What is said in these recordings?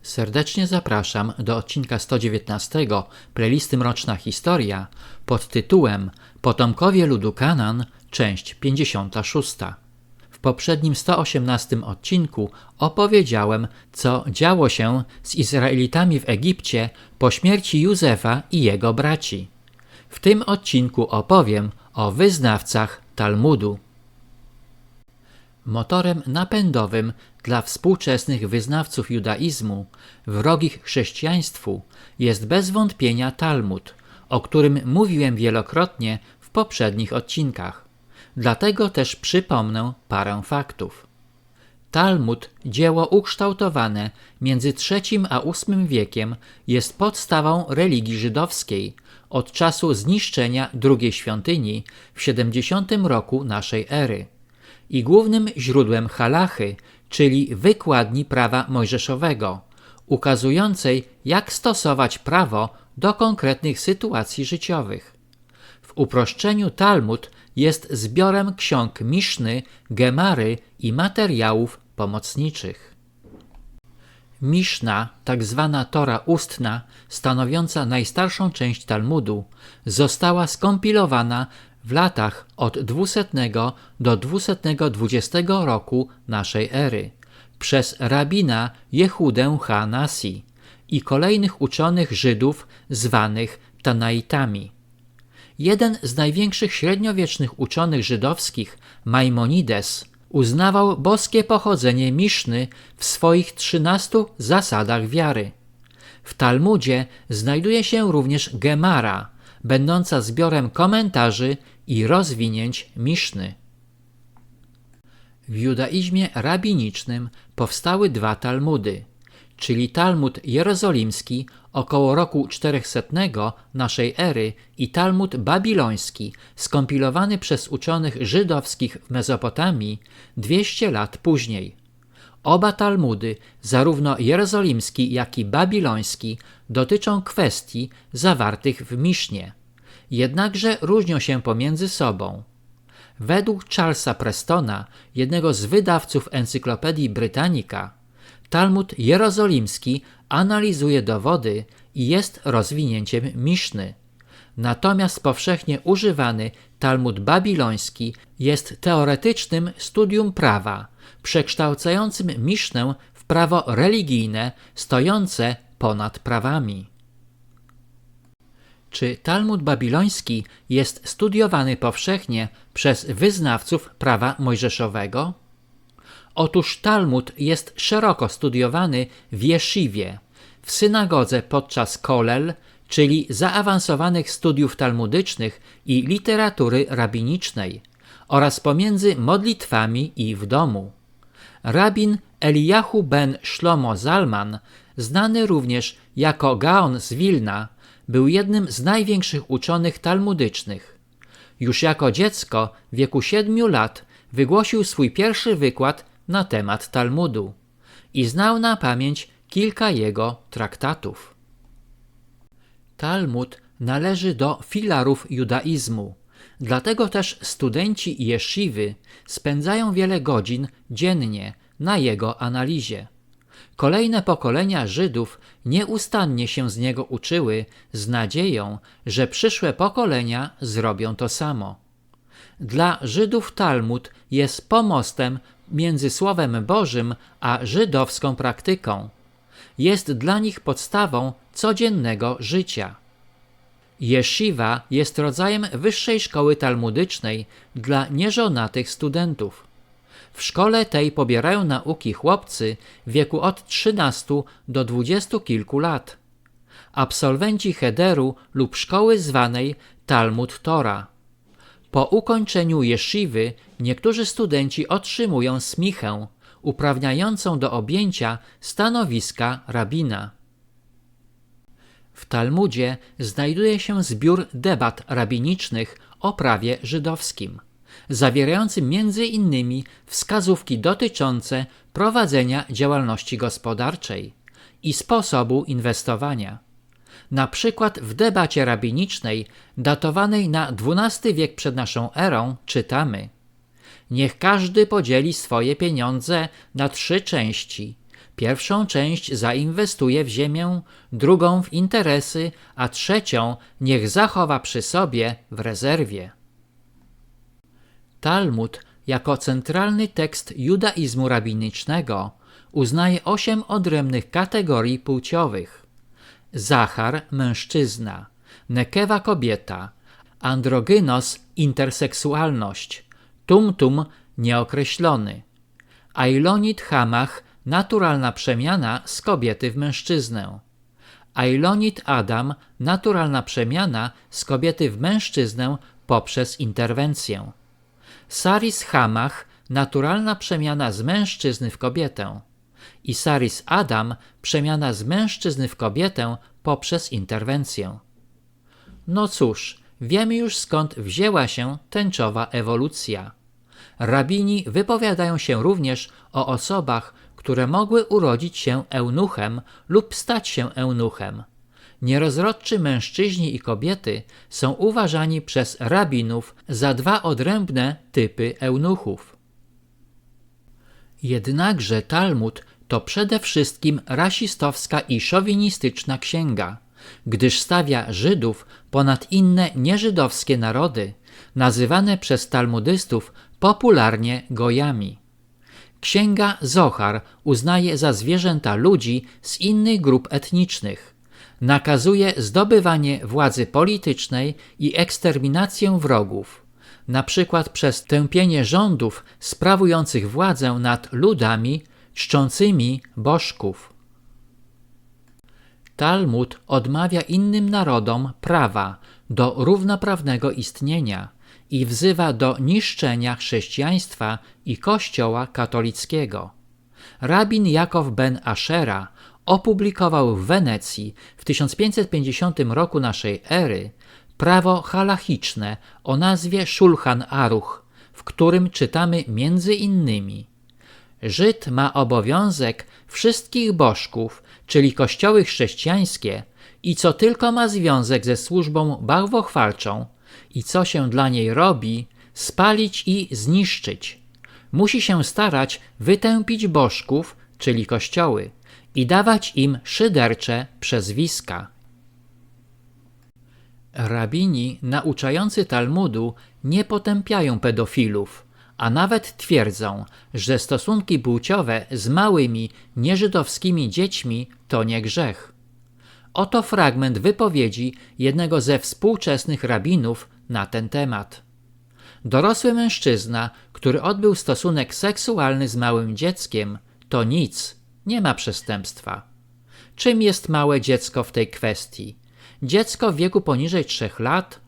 Serdecznie zapraszam do odcinka 119 playlisty Mroczna Historia pod tytułem Potomkowie ludu Kanaan, część 56. W poprzednim 118 odcinku opowiedziałem, co działo się z Izraelitami w Egipcie po śmierci Józefa i jego braci. W tym odcinku opowiem o wyznawcach Talmudu. Motorem napędowym dla współczesnych wyznawców judaizmu, wrogich chrześcijaństwu, jest bez wątpienia Talmud, o którym mówiłem wielokrotnie w poprzednich odcinkach. Dlatego też przypomnę parę faktów. Talmud, dzieło ukształtowane między III a VIII wiekiem, jest podstawą religii żydowskiej od czasu zniszczenia drugiej świątyni w 70 roku naszej ery i głównym źródłem halachy, czyli wykładni prawa mojżeszowego, ukazującej, jak stosować prawo do konkretnych sytuacji życiowych. W uproszczeniu Talmud jest zbiorem ksiąg Miszny, Gemary i materiałów pomocniczych. Miszna, tak zwana Tora ustna, stanowiąca najstarszą część Talmudu, została skompilowana w latach od 200 do 220 roku naszej ery przez rabina Jehudę ha-Nasi i kolejnych uczonych Żydów zwanych Tanaitami. Jeden z największych średniowiecznych uczonych żydowskich, Maimonides, uznawał boskie pochodzenie Miszny w swoich 13 zasadach wiary. W Talmudzie znajduje się również Gemara, będąca zbiorem komentarzy i rozwinięć Miszny. W judaizmie rabinicznym powstały dwa Talmudy, czyli Talmud jerozolimski około roku 400 naszej ery i Talmud babiloński, skompilowany przez uczonych żydowskich w Mezopotamii 200 lat później. Oba Talmudy, zarówno jerozolimski, jak i babiloński, dotyczą kwestii zawartych w Misznie. Jednakże różnią się pomiędzy sobą. Według Charlesa Prestona, jednego z wydawców Encyklopedii Britannica, Talmud jerozolimski analizuje dowody i jest rozwinięciem Miszny. Natomiast powszechnie używany Talmud babiloński jest teoretycznym studium prawa, przekształcającym Misznę w prawo religijne stojące ponad prawami. Czy Talmud babiloński jest studiowany powszechnie przez wyznawców prawa mojżeszowego? Otóż Talmud jest szeroko studiowany w jesziwie, w synagodze podczas kolel, czyli zaawansowanych studiów talmudycznych i literatury rabinicznej, oraz pomiędzy modlitwami i w domu. Rabin Eliyahu ben Shlomo Zalman, znany również jako Gaon z Wilna, był jednym z największych uczonych talmudycznych. Już jako dziecko w wieku 7 lat wygłosił swój pierwszy wykład na temat Talmudu i znał na pamięć kilka jego traktatów. Talmud należy do filarów judaizmu, dlatego też studenci jesziwy spędzają wiele godzin dziennie na jego analizie. Kolejne pokolenia Żydów nieustannie się z niego uczyły z nadzieją, że przyszłe pokolenia zrobią to samo. Dla Żydów Talmud jest pomostem między Słowem Bożym a żydowską praktyką. Jest dla nich podstawą codziennego życia. Jesziwa jest rodzajem wyższej szkoły talmudycznej dla nieżonatych studentów. W szkole tej pobierają nauki chłopcy w wieku od 13 do 20 kilku lat. Absolwenci cheder-u lub szkoły zwanej Talmud Tora. Po ukończeniu jesziwy niektórzy studenci otrzymują smichę, uprawniającą do objęcia stanowiska rabina. W Talmudzie znajduje się zbiór debat rabinicznych o prawie żydowskim, zawierający m.in. wskazówki dotyczące prowadzenia działalności gospodarczej i sposobu inwestowania. Na przykład w debacie rabinicznej datowanej na XII wiek przed naszą erą czytamy: niech każdy podzieli swoje pieniądze na 3 części, Pierwszą część zainwestuje w ziemię, drugą w interesy, a trzecią niech zachowa przy sobie w rezerwie. Talmud jako centralny tekst judaizmu rabinicznego uznaje 8 odrębnych kategorii płciowych. Zachar – mężczyzna, nekewa – kobieta, androgynos – interseksualność, tumtum – nieokreślony, ailonit hamach – naturalna przemiana z kobiety w mężczyznę, ailonit adam – naturalna przemiana z kobiety w mężczyznę poprzez interwencję, saris hamach – naturalna przemiana z mężczyzny w kobietę i saris adam – przemiana z mężczyzny w kobietę poprzez interwencję. No cóż, wiemy już skąd wzięła się tęczowa ewolucja. Rabini wypowiadają się również o osobach, które mogły urodzić się eunuchem lub stać się eunuchem. Nierozrodczy mężczyźni i kobiety są uważani przez rabinów za 2 odrębne typy eunuchów. Jednakże Talmud to przede wszystkim rasistowska i szowinistyczna księga, gdyż stawia Żydów ponad inne nieżydowskie narody, nazywane przez talmudystów popularnie Gojami. Księga Zohar uznaje za zwierzęta ludzi z innych grup etnicznych, nakazuje zdobywanie władzy politycznej i eksterminację wrogów, na przykład przez tępienie rządów sprawujących władzę nad ludami czczącymi bożków. Talmud odmawia innym narodom prawa do równoprawnego istnienia i wzywa do niszczenia chrześcijaństwa i Kościoła katolickiego. Rabin Jakow ben Ashera opublikował w Wenecji w 1550 roku naszej ery prawo halachiczne o nazwie Szulchan Aruch, w którym czytamy między innymi: Żyd ma obowiązek wszystkich bożków, czyli kościoły chrześcijańskie, i co tylko ma związek ze służbą bałwochwalczą i co się dla niej robi, spalić i zniszczyć. Musi się starać wytępić bożków, czyli kościoły, i dawać im szydercze przezwiska. Rabini nauczający Talmudu nie potępiają pedofilów, a nawet twierdzą, że stosunki płciowe z małymi, nieżydowskimi dziećmi to nie grzech. Oto fragment wypowiedzi jednego ze współczesnych rabinów na ten temat. Dorosły mężczyzna, który odbył stosunek seksualny z małym dzieckiem, to nic, nie ma przestępstwa. Czym jest małe dziecko w tej kwestii? Dziecko w wieku poniżej 3 lat?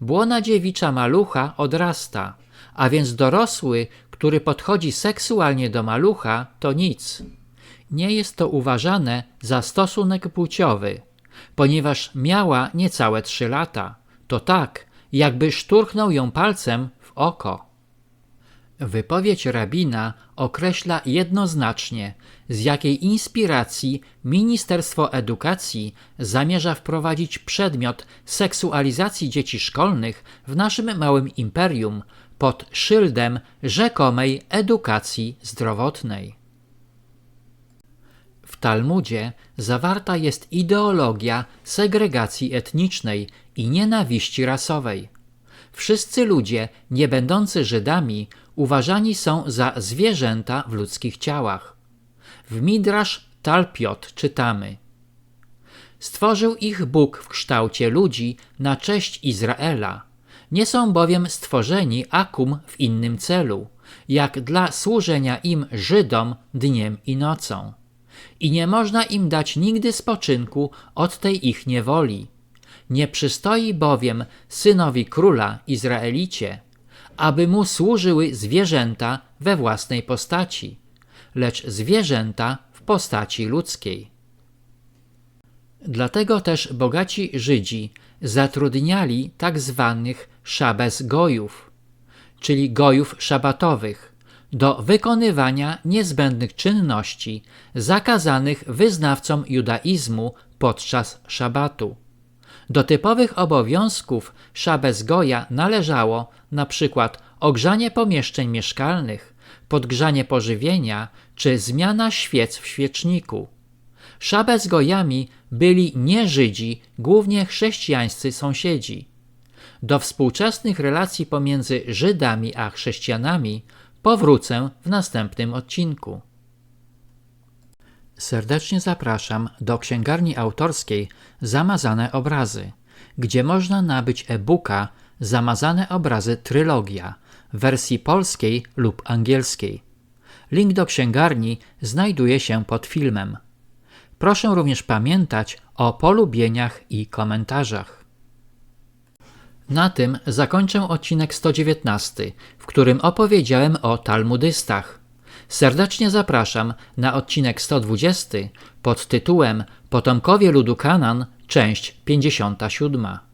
Błona dziewicza malucha odrasta, a więc dorosły, który podchodzi seksualnie do malucha, to nic. Nie jest to uważane za stosunek płciowy, ponieważ miała niecałe 3 lata. To tak, jakby szturchnął ją palcem w oko. Wypowiedź rabina określa jednoznacznie, z jakiej inspiracji Ministerstwo Edukacji zamierza wprowadzić przedmiot seksualizacji dzieci szkolnych w naszym małym imperium pod szyldem rzekomej edukacji zdrowotnej. W Talmudzie zawarta jest ideologia segregacji etnicznej i nienawiści rasowej. Wszyscy ludzie, nie będący Żydami, uważani są za zwierzęta w ludzkich ciałach. W Midrasz Talpiot czytamy: Stworzył ich Bóg w kształcie ludzi na cześć Izraela. Nie są bowiem stworzeni akum w innym celu, jak dla służenia im Żydom dniem i nocą. I nie można im dać nigdy spoczynku od tej ich niewoli. Nie przystoi bowiem synowi króla Izraelicie, aby mu służyły zwierzęta we własnej postaci, lecz zwierzęta w postaci ludzkiej. Dlatego też bogaci Żydzi zatrudniali tak zwanych szabes gojów, czyli gojów szabatowych, do wykonywania niezbędnych czynności zakazanych wyznawcom judaizmu podczas szabatu. Do typowych obowiązków szabes goja należało na przykład ogrzanie pomieszczeń mieszkalnych, podgrzanie pożywienia czy zmiana świec w świeczniku. Szabę z gojami byli nie Żydzi, głównie chrześcijańscy sąsiedzi. Do współczesnych relacji pomiędzy Żydami a chrześcijanami powrócę w następnym odcinku. Serdecznie zapraszam do księgarni autorskiej Zamazane Obrazy, gdzie można nabyć e-booka Zamazane Obrazy Trylogia w wersji polskiej lub angielskiej. Link do księgarni znajduje się pod filmem. Proszę również pamiętać o polubieniach i komentarzach. Na tym zakończę odcinek 119, w którym opowiedziałem o talmudystach. Serdecznie zapraszam na odcinek 120 pod tytułem Potomkowie ludu Kanaan, część 57.